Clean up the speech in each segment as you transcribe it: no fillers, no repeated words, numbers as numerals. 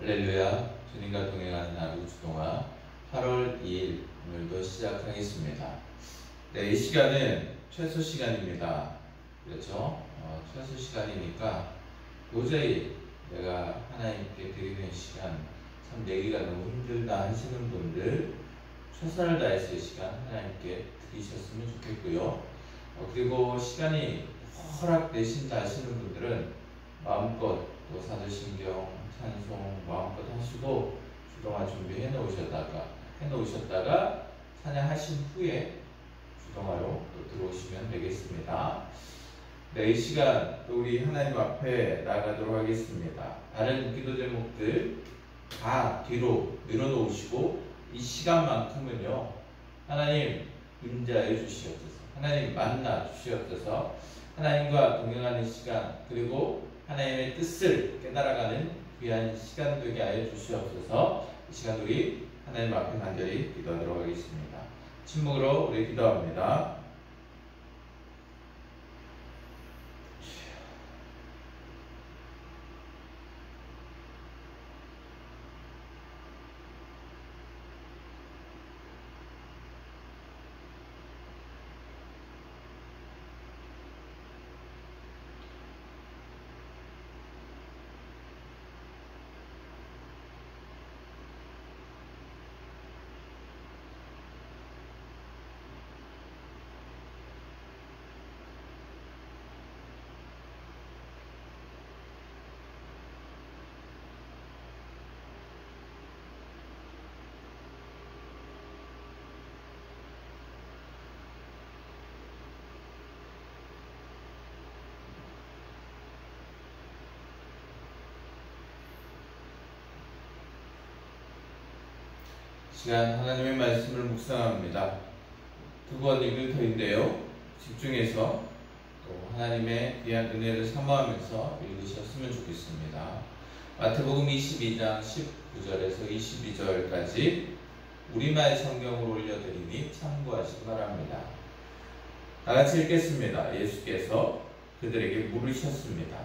할렐루야, 주님과 동행하는 하루 주동화 8월 2일 오늘도 시작하겠습니다. 네, 이 시간은 최소 시간입니다. 그렇죠? 최소 시간이니까 도저히 내가 하나님께 드리는 시간 참 내기가 너무 힘들다 하시는 분들 최선을 다해서 이 시간 하나님께 드리셨으면 좋겠고요. 그리고 시간이 허락되신다 하시는 분들은 마음껏 또 사도신경 찬송 마음껏 하시고 주동화 준비해 놓으셨다가 찬양하신 후에 주동화로 또 들어오시면 되겠습니다. 네, 이 시간 또 우리 하나님 앞에 나가도록 하겠습니다. 다른 기도 제목들 다 뒤로 밀어놓으시고 이 시간만큼은요 하나님 임재하여 주시옵소서, 하나님 만나 주시옵소서, 하나님과 동행하는 시간 그리고 하나님의 뜻을 깨달아가는 귀한 시간 되게 하여 주시옵소서. 이 시간 우리 하나님 앞에 간절히 기도하도록 하겠습니다. 침묵으로 우리 기도합니다. 시간 하나님의 말씀을 묵상합니다. 두 번 읽을 터인데요, 집중해서 또 하나님의 귀한 은혜를 사모하면서 읽으셨으면 좋겠습니다. 마태복음 22장 19절에서 22절까지 우리말 성경으로 올려드리니 참고하시기 바랍니다. 다같이 읽겠습니다. 예수께서 그들에게 물으셨습니다.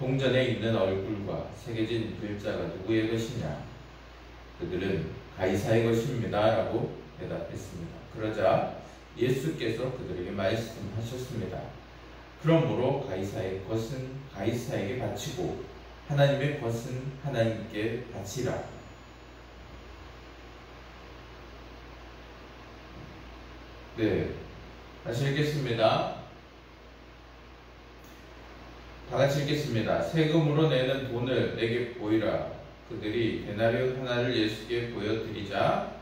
동전에 있는 얼굴과 새겨진 글자가 누구의 것이냐? 그들은 가이사의 것입니다 라고 대답했습니다. 그러자 예수께서 그들에게 말씀하셨습니다. 그러므로 가이사의 것은 가이사에게 바치고 하나님의 것은 하나님께 바치라. 네, 다시 읽겠습니다. 다같이 읽겠습니다. 세금으로 내는 돈을 내게 보이라. 그들이 데나리온 하나를 예수께 보여드리자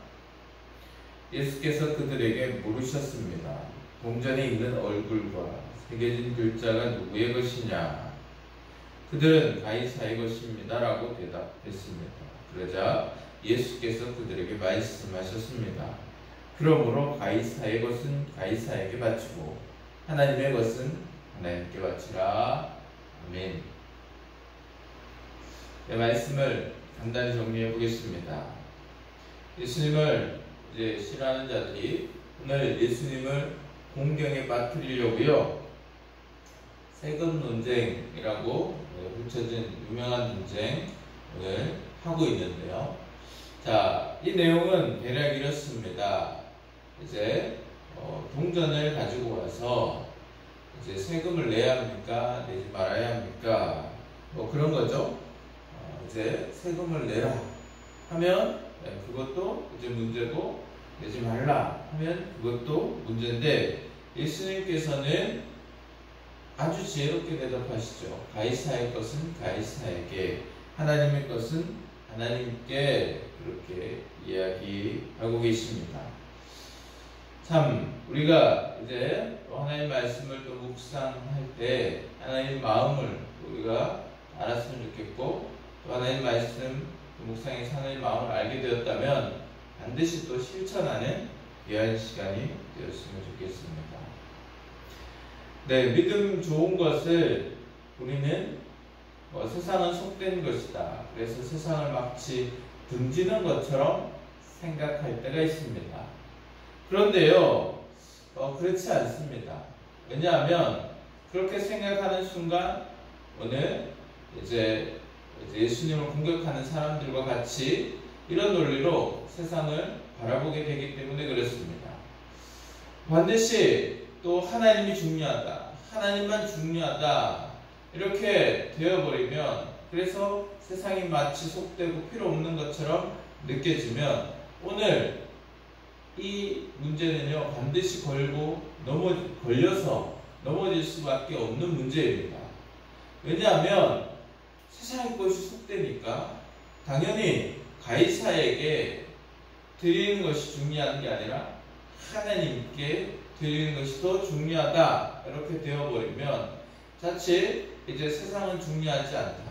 예수께서 그들에게 물으셨습니다. 동전에 있는 얼굴과 새겨진 글자가 누구의 것이냐? 그들은 가이사의 것입니다 라고 대답했습니다. 그러자 예수께서 그들에게 말씀하셨습니다. 그러므로 가이사의 것은 가이사에게 바치고 하나님의 것은 하나님께 바치라. 아멘. 네, 말씀을 간단히 정리해 보겠습니다. 예수님을 이제 싫어하는 자들이 오늘 예수님을 공경에 빠뜨리려고요, 세금 논쟁이라고 붙여진 유명한 논쟁을 하고 있는데요. 자, 이 내용은 대략 이렇습니다. 이제 동전을 가지고 와서 이제 세금을 내야 합니까? 내지 말아야 합니까? 뭐 그런 거죠. 이제 세금을 내라 하면 그것도 이제 문제고, 내지 말라 하면 그것도 문제인데, 예수님께서는 아주 지혜롭게 대답하시죠. 가이사의 것은 가이사에게, 하나님의 것은 하나님께, 그렇게 이야기하고 계십니다. 참 우리가 이제 하나님의 말씀을 또 묵상할 때 하나님의 마음을 우리가 알았으면 좋겠고, 또 하나님의 말씀 묵상에서 하나님의 마음을 알게 되었다면 반드시 또 실천하는 귀한 시간이 되었으면 좋겠습니다. 네, 믿음 좋은 것을 우리는 세상은 속된 것이다, 그래서 세상을 마치 등지는 것처럼 생각할 때가 있습니다. 그런데요, 그렇지 않습니다. 왜냐하면 그렇게 생각하는 순간 오늘 이제 이제 예수님을 공격하는 사람들과 같이 이런 논리로 세상을 바라보게 되기 때문에 그렇습니다. 반드시 또 하나님이 중요하다, 하나님만 중요하다 이렇게 되어버리면, 그래서 세상이 마치 속되고 필요 없는 것처럼 느껴지면 오늘 이 문제는요 반드시 걸려서 넘어질 수밖에 없는 문제입니다. 왜냐하면 세상의 것이 속되니까 당연히 가이사에게 드리는 것이 중요한 게 아니라 하나님께 드리는 것이 더 중요하다 이렇게 되어버리면 자칫 이제 세상은 중요하지 않다.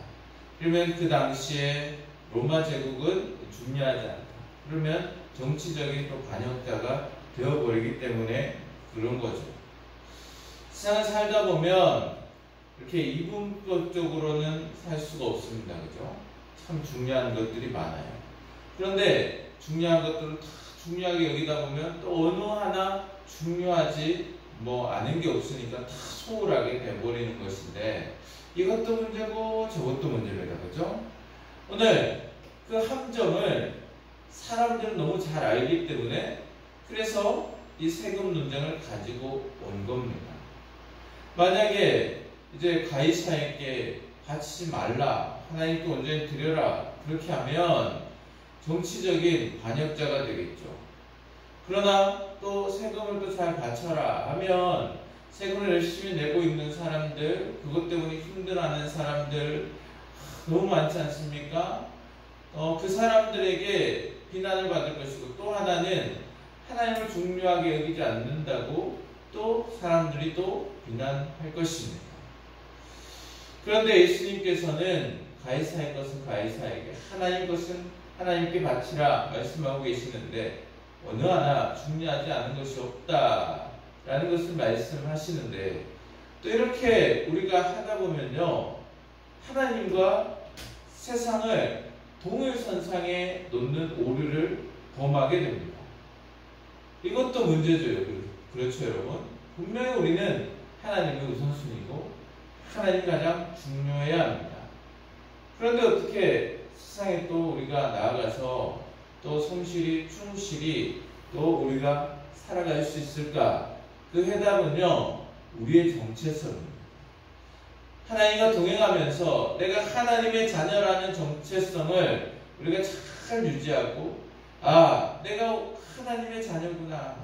그러면 그 당시에 로마 제국은 중요하지 않다. 그러면 정치적인 또 반역자가 되어버리기 때문에 그런 거죠. 세상을 살다 보면 이렇게 이분법적으로는 살 수가 없습니다. 그죠? 참 중요한 것들이 많아요. 그런데 중요한 것들을 다 중요하게 여기다 보면 또 어느 하나 중요하지 않은 게 없으니까 다 소홀하게 돼버리는 것인데, 이것도 문제고 저것도 문제입니다. 그죠? 오늘 그 함정을 사람들은 너무 잘 알기 때문에 그래서 이 세금 논쟁을 가지고 온 겁니다. 만약에 이제 가이사에게 바치지 말라, 하나님께 온전히 드려라 그렇게 하면 정치적인 반역자가 되겠죠. 그러나 또 세금을 또 잘 바쳐라 하면 세금을 열심히 내고 있는 사람들, 그것 때문에 힘들어하는 사람들 너무 많지 않습니까? 그 사람들에게 비난을 받을 것이고, 또 하나는 하나님을 중요하게 여기지 않는다고 또 사람들이 또 비난할 것입니다. 그런데 예수님께서는 가이사의 것은 가이사에게, 하나님 것은 하나님께 바치라 말씀하고 계시는데 어느 하나 중요하지 않은 것이 없다라는 것을 말씀하시는데, 또 이렇게 우리가 하다 보면요 하나님과 세상을 동일선상에 놓는 오류를 범하게 됩니다. 이것도 문제죠. 그렇죠 여러분? 분명히 우리는 하나님이 우선순위고 하나님이 가장 중요해야 합니다. 그런데 어떻게 세상에 또 우리가 나아가서 또 성실히 충실히 또 우리가 살아갈 수 있을까? 그 해답은요 우리의 정체성입니다. 하나님과 동행하면서 내가 하나님의 자녀라는 정체성을 우리가 잘 유지하고, 내가 하나님의 자녀구나.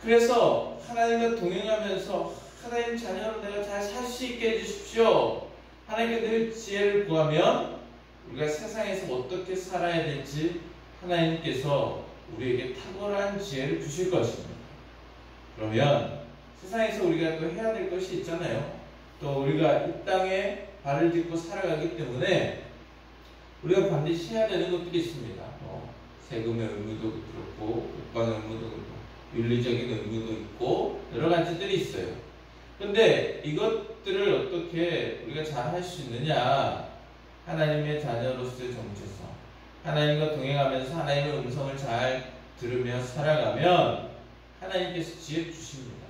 그래서 하나님과 동행하면서 하나님 자녀로 내가 잘 살 수 있게 해주십시오. 하나님께 늘 지혜를 구하면 우리가 세상에서 어떻게 살아야 될지 하나님께서 우리에게 탁월한 지혜를 주실 것입니다. 그러면 세상에서 우리가 또 해야 될 것이 있잖아요. 또 우리가 이 땅에 발을 딛고 살아가기 때문에 우리가 반드시 해야 되는 것들이 있습니다. 세금의 의무도 그렇고 국방 의무도 그렇고 윤리적인 의무도 있고 여러 가지들이 있어요. 그런데 이것들을 어떻게 우리가 잘 할 수 있느냐? 하나님의 자녀로서의 정체성, 하나님과 동행하면서 하나님의 음성을 잘 들으며 살아가면 하나님께서 지혜 주십니다.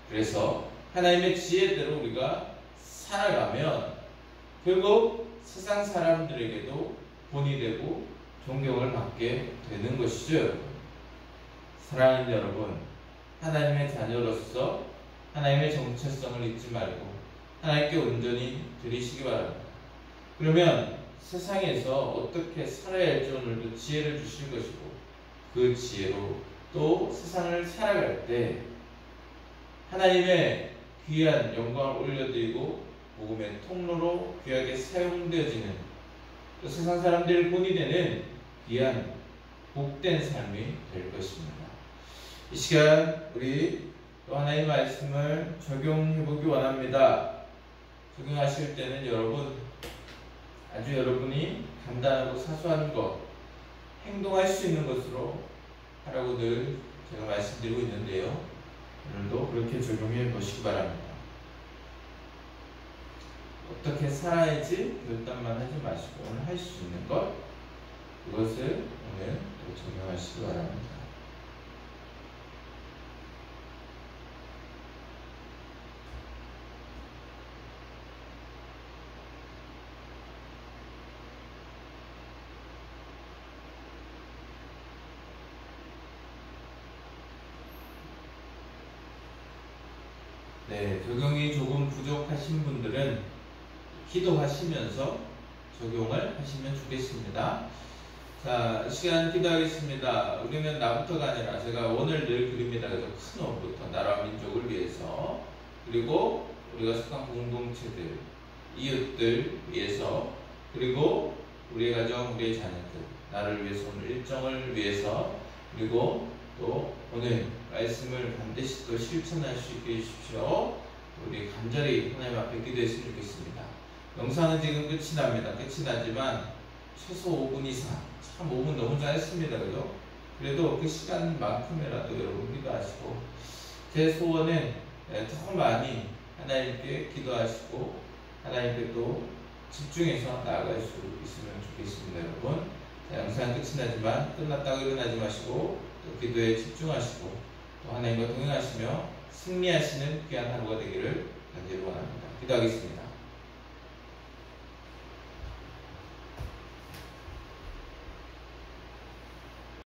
그래서 하나님의 지혜대로 우리가 살아가면 결국 세상 사람들에게도 본이 되고 존경을 받게 되는 것이죠. 사랑하는 여러분, 하나님의 자녀로서 하나님의 정체성을 잊지 말고 하나님께 온전히 드리시기 바랍니다. 그러면 세상에서 어떻게 살아야 할지 오늘도 지혜를 주실 것이고, 그 지혜로 또 세상을 살아갈 때 하나님의 귀한 영광을 올려드리고 복음의 통로로 귀하게 사용되어지는, 또 세상 사람들의 본이 되는 귀한 복된 삶이 될 것입니다. 이 시간 우리 또 하나님의 말씀을 적용해보기 원합니다. 적용하실 때는 아주 여러분이 간단하고 사소한 것, 행동할 수 있는 것으로 하라고 늘 제가 말씀드리고 있는데요. 오늘도 그렇게 적용해 보시기 바랍니다. 어떻게 살아야지 결단만 하지 마시고 오늘 할 수 있는 것, 그것을 오늘 또 적용하시기 바랍니다. 네, 적용이 조금 부족하신 분들은 기도하시면서 적용을 하시면 좋겠습니다. 자, 시간 기도하겠습니다. 우리는 나부터가 아니라 제가 오늘 늘 그립니다. 그래서 큰 옷부터 나라와 민족을 위해서, 그리고 우리가 속한 공동체들, 이웃들 위해서, 그리고 우리의 가정, 우리의 자녀들, 나를 위해서, 오늘 일정을 위해서, 그리고 또 오늘 말씀을 반드시 또 실천할 수 있게 해주십시오. 우리 간절히 하나님 앞에 기도했으면 좋겠습니다. 영상은 지금 끝이 납니다. 끝이 나지만 최소 5분 이상, 참 5분 너무 짧습니다. 그죠? 그래도 그 시간만큼이라도 여러분 기도하시고, 제 소원은 더 많이 하나님께 기도하시고 하나님께 또 집중해서 나아갈 수 있으면 좋겠습니다. 여러분, 자, 영상 끝이 나지만 끝났다고 일어나지 마시고 또 기도에 집중하시고 또 하나님과 동행하시며 승리하시는 귀한 하루가 되기를 간절히 원합니다. 기도하겠습니다.